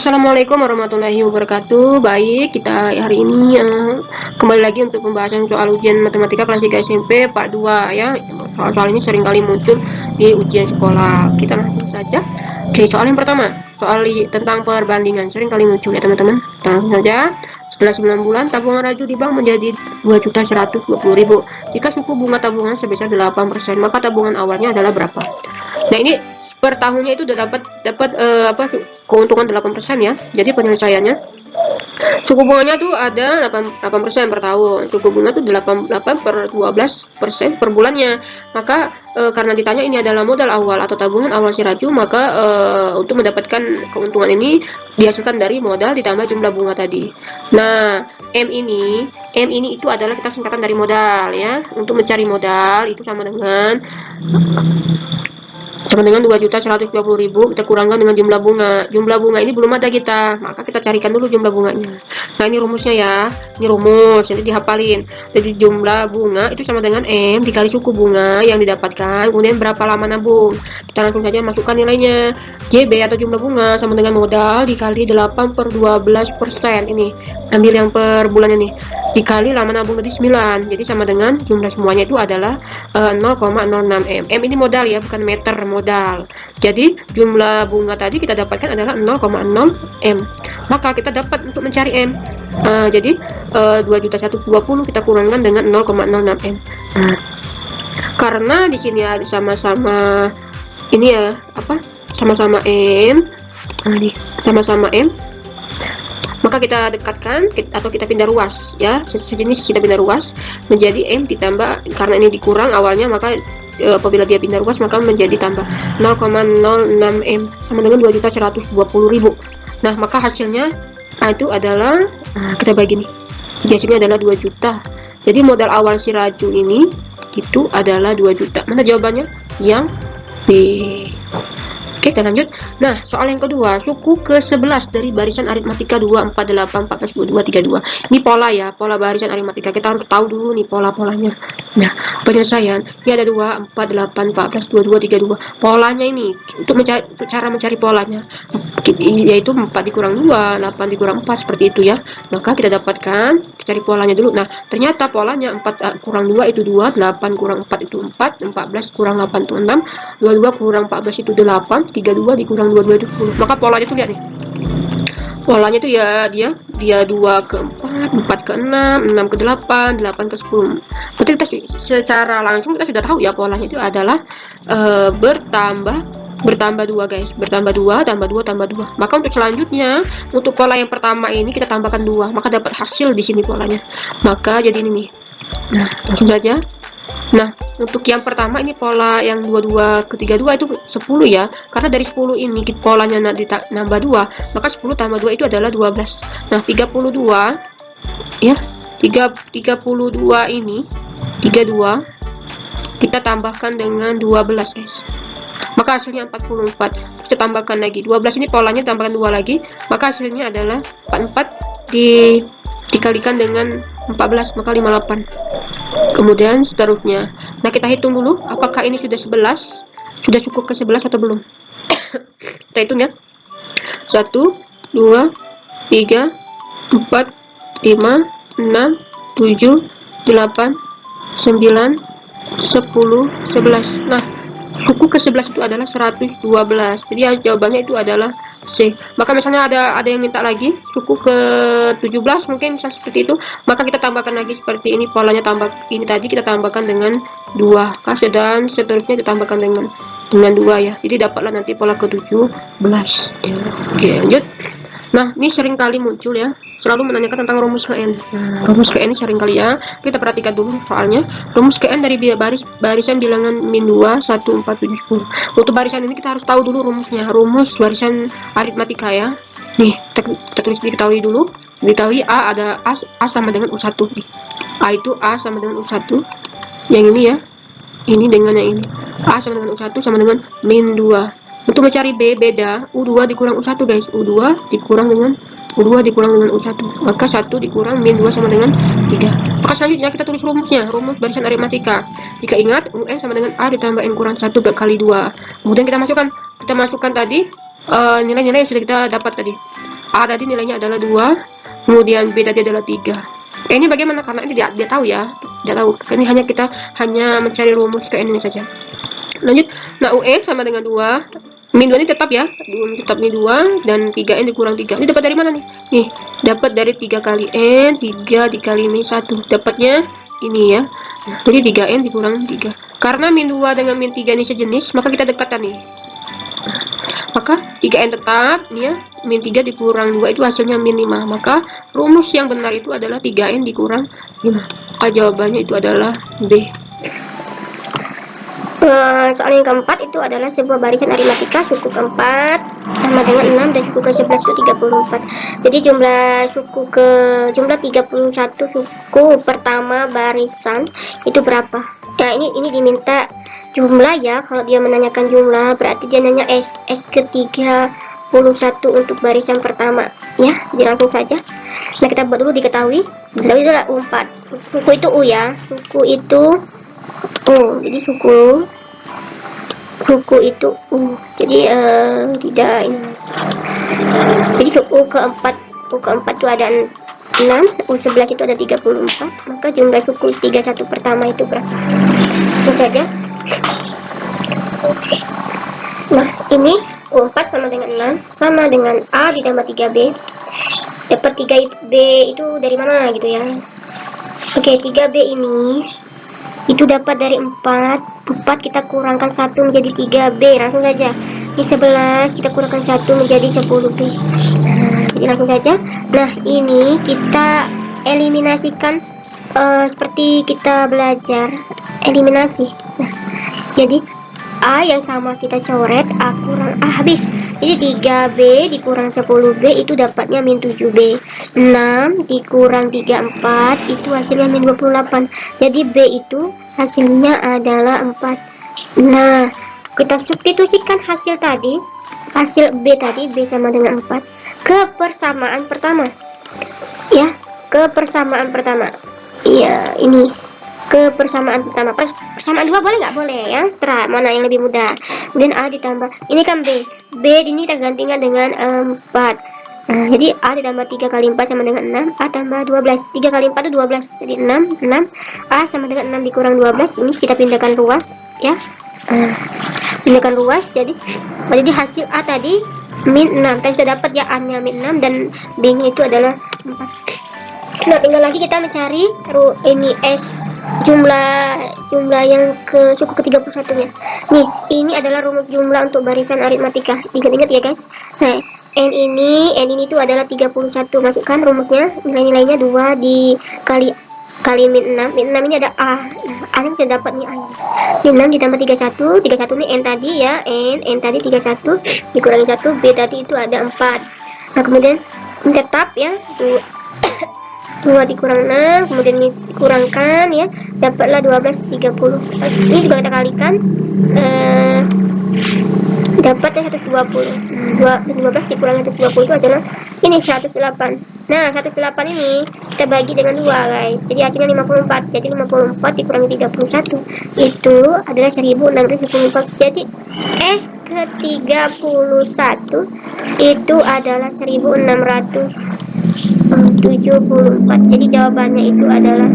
Assalamualaikum warahmatullahi wabarakatuh. Baik, kita hari ini kembali lagi untuk pembahasan soal ujian matematika kelas 3 SMP part 2 ya. Soal-soal ini sering kali muncul di ujian sekolah. Kita langsung saja. Oke, soal yang pertama, soal tentang perbandingan sering kali muncul ya teman-teman. Kita langsung saja. Setelah 9 bulan, tabungan Raju di bank menjadi 2.120.000. Jika suku bunga tabungan sebesar 8%, maka tabungan awalnya adalah berapa? Nah, ini per tahunnya itu udah dapat keuntungan 8% ya. Jadi penyelesaiannya suku bunganya tuh ada 8% per tahun. Suku bunga tuh 8 per 12% per bulannya. Maka karena ditanya ini adalah modal awal atau tabungan awal si Raju, maka untuk mendapatkan keuntungan ini dihasilkan dari modal ditambah jumlah bunga tadi. Nah, M ini itu adalah kita singkatan dari modal ya. Untuk mencari modal itu sama dengan 2.120.000 kita kurangkan dengan jumlah bunga ini belum ada kita, maka kita carikan dulu jumlah bunganya. Nah, ini rumusnya ya, ini rumus nanti dihafalin. Jadi jumlah bunga itu sama dengan M dikali suku bunga yang didapatkan, kemudian berapa lama nabung. Kita langsung saja masukkan nilainya. JB atau jumlah bunga sama dengan modal dikali 8 per 12%. Ini ambil yang per bulannya nih, dikali lama nabung tadi 9, jadi sama dengan jumlah semuanya itu adalah 0,06 M. M ini modal ya, bukan meter, modal. Jadi jumlah bunga tadi kita dapatkan adalah 0,0 M. Maka kita dapat untuk mencari M. Jadi 2.120 kita kurangkan dengan 0,06 M. Karena di sini ada sama-sama ini ya, sama-sama M. Nih, sama-sama M. Maka kita dekatkan atau kita pindah ruas ya, sejenis kita pindah ruas menjadi M ditambah, karena ini dikurang awalnya, maka apabila dia pindah ruas maka menjadi tambah 0,06 M sama dengan 2.120.000. Nah, maka hasilnya itu adalah kita bagi nih. Jadi hasilnya adalah 2 juta. Jadi modal awal si Raju ini itu adalah 2 juta. Mana jawabannya? Yang B. Oke, kita lanjut. Nah, soal yang kedua, suku ke-11 dari barisan aritmatika 2, 4, 8, 14, 22, 32. Ini pola ya, pola barisan aritmatika. Kita harus tahu dulu nih pola-polanya. Nah, penyelesaian. Ini ada 2, 4, 8, 14, 22, 32. Polanya ini, untuk cara mencari polanya, yaitu 4 dikurang 2, 8 dikurang 4, seperti itu ya. Maka kita dapatkan, kita cari polanya dulu. Nah, ternyata polanya 4 kurang 2 itu 2, 8 kurang 4 itu 4, 14 kurang 8 itu 6, 22 kurang 14 itu 8, 32 dikurang 22 itu 10. Maka polanya tuh lihat nih. Polanya tuh ya dia 2 ke 4, 4 ke 6, 6 ke 8, 8 ke 10. Berarti kita secara langsung kita sudah tahu ya polanya itu adalah bertambah 2 guys, bertambah 2 tambah 2 tambah 2. Maka untuk selanjutnya, untuk pola yang pertama ini kita tambahkan 2, maka dapat hasil di sini polanya. Maka jadi ini nih. Nah, langsung saja. Nah, untuk yang pertama ini pola yang 22 ke 32 itu 10 ya. Karena dari 10 ini polanya nambah 2, maka 10 tambah 2 itu adalah 12. Nah, 32 ya. 32 ini 32 kita tambahkan dengan 12 guys. Maka hasilnya 44. Kita tambahkan lagi 12, ini polanya tambahkan 2 lagi, maka hasilnya adalah 44 dikalikan dengan 14, maka 58. Kemudian seterusnya. Nah, kita hitung dulu apakah ini sudah 11, sudah cukup ke 11 atau belum. Kita hitung ya. 1 2 3 4 5 6 7 8 9 10 11. Nah, suku ke-11 itu adalah 112. Jadi jawabannya itu adalah C. Maka misalnya ada yang minta lagi suku ke-17 mungkin bisa seperti itu, maka kita tambahkan lagi seperti ini, polanya tambah ini tadi kita tambahkan dengan 2, dan seterusnya ditambahkan dengan 2 ya. Jadi dapatlah nanti pola ke-17 ya. Oke, lanjut. Nah, ini sering kali muncul ya, selalu menanyakan tentang rumus KN. Nah, rumus KN ini sering kali ya, kita perhatikan dulu soalnya. Rumus KN dari barisan bilangan min 2, 1, 4, 7, 10. Untuk barisan ini kita harus tahu dulu rumusnya, rumus barisan aritmatika ya. Nih, kita tulis diketahui dulu. Diketahui A ada A sama dengan U1 nih. A itu A sama dengan U1. Yang ini ya, ini dengan yang ini. A sama dengan U1 sama dengan min 2. Untuk mencari B beda, U2 dikurang U1 guys. U2 dikurang dengan U1, maka 1 dikurang min 2 sama dengan 3. Maka selanjutnya kita tulis rumusnya, rumus barisan aritmatika. Jika ingat, UN sama dengan A ditambah N kurang 1 kali 2. Kemudian kita masukkan tadi nilai-nilai yang sudah kita dapat tadi. A tadi nilainya adalah 2, kemudian B tadi adalah 3. Ini bagaimana? Karena ini dia tahu ya, tidak tahu. Ini kita hanya mencari rumus ke ini saja. Lanjut. Nah, UE sama dengan 2. Min 2 ini tetap ya. Tetap nih 2 dan 3N dikurang 3. Ini dapat dari mana nih? Nih, dapat dari 3 kali N, 3 dikali min 1. Dapatnya ini ya. Jadi 3N dikurang 3. Karena min 2 dengan min 3 ini sejenis, maka kita dekatkan nih. Maka 3N tetap nih ya. Min 3 dikurang 2 itu hasilnya min 5. Maka rumus yang benar itu adalah 3N dikurang 5. Maka jawabannya itu adalah B. Soal yang keempat itu adalah sebuah barisan aritmatika suku keempat sama dengan 6 dan suku ke-11 itu 34. Jadi jumlah 31 suku pertama barisan itu berapa? Nah, ini diminta jumlah ya. Kalau dia menanyakan jumlah berarti dia nanya S ke-31 untuk barisan pertama ya. Jadi langsung saja. Nah, kita buat dulu diketahui. Diketahui itu adalah U4. Suku itu U ya. Suku itu U. Jadi suku itu U. Jadi tidak ini. Jadi suku keempat itu ada 6, U11 itu ada 34. Maka jumlah suku 31 pertama itu berapa? Itu saja. Nah, ini U4 sama dengan 6 sama dengan A ditambah 3B. Dapat 3B itu dari mana gitu ya. Oke, 3B ini itu dapat dari 4 kita kurangkan 1 menjadi 3B. Langsung saja. Di 11 kita kurangkan 1 menjadi 10B. Jadi langsung saja. Nah, ini kita eliminasikan seperti kita belajar eliminasi. Nah, jadi A yang sama kita coret, A kurang A habis. Jadi 3B dikurang 10B itu dapatnya min 7B. 6 dikurang 34 itu hasilnya min 28. Jadi B itu hasilnya adalah 4. Nah, kita substitusikan hasil tadi, hasil B tadi, B sama dengan 4 ke persamaan pertama. Ya, ke persamaan pertama. Iya, ini ke persamaan pertama. Persamaan dua boleh nggak? Boleh ya, setelah mana yang lebih mudah. Kemudian A ditambah ini kan B ini kita gantikan dengan 4. Nah, jadi A ditambah 3 kali 4 sama dengan 6. A tambah 12. 3 kali 4 itu 12. Jadi 6. A sama dengan 6 dikurang 12. Ini kita pindahkan ruas ya. Pindahkan ruas. Jadi hasil A tadi min 6. Kita sudah dapat ya A nya min 6 dan B nya itu adalah 4. Nah, tinggal lagi kita mencari ini S jumlah yang ke suku ke-31 nya. Nih, ini adalah rumus jumlah untuk barisan aritmatika. Ingat-ingat ya guys. Nah, N ini itu adalah 31. Masukkan rumusnya, nilai-nilainya 2 dikali min 6. Min 6 ini ada A. A nya sudah dapat nih A. Min 6 ditambah 31. 31 ini N tadi ya. N tadi 31 dikurangi 1. B tadi itu ada 4. Nah, kemudian tetap ya. 2 dikurang 6, kemudian dikurangkan ya, dapatlah 12 30. Ini juga kita kalikan, dapat 120. 12 dikurang 120 itu adalah ini 108. Nah, 108 ini kita bagi dengan 2 guys, jadi hasilnya 54. Jadi 54 dikurangi 31 itu adalah 1624. Jadi S ke-31 itu adalah 1674. Jadi jawabannya itu adalah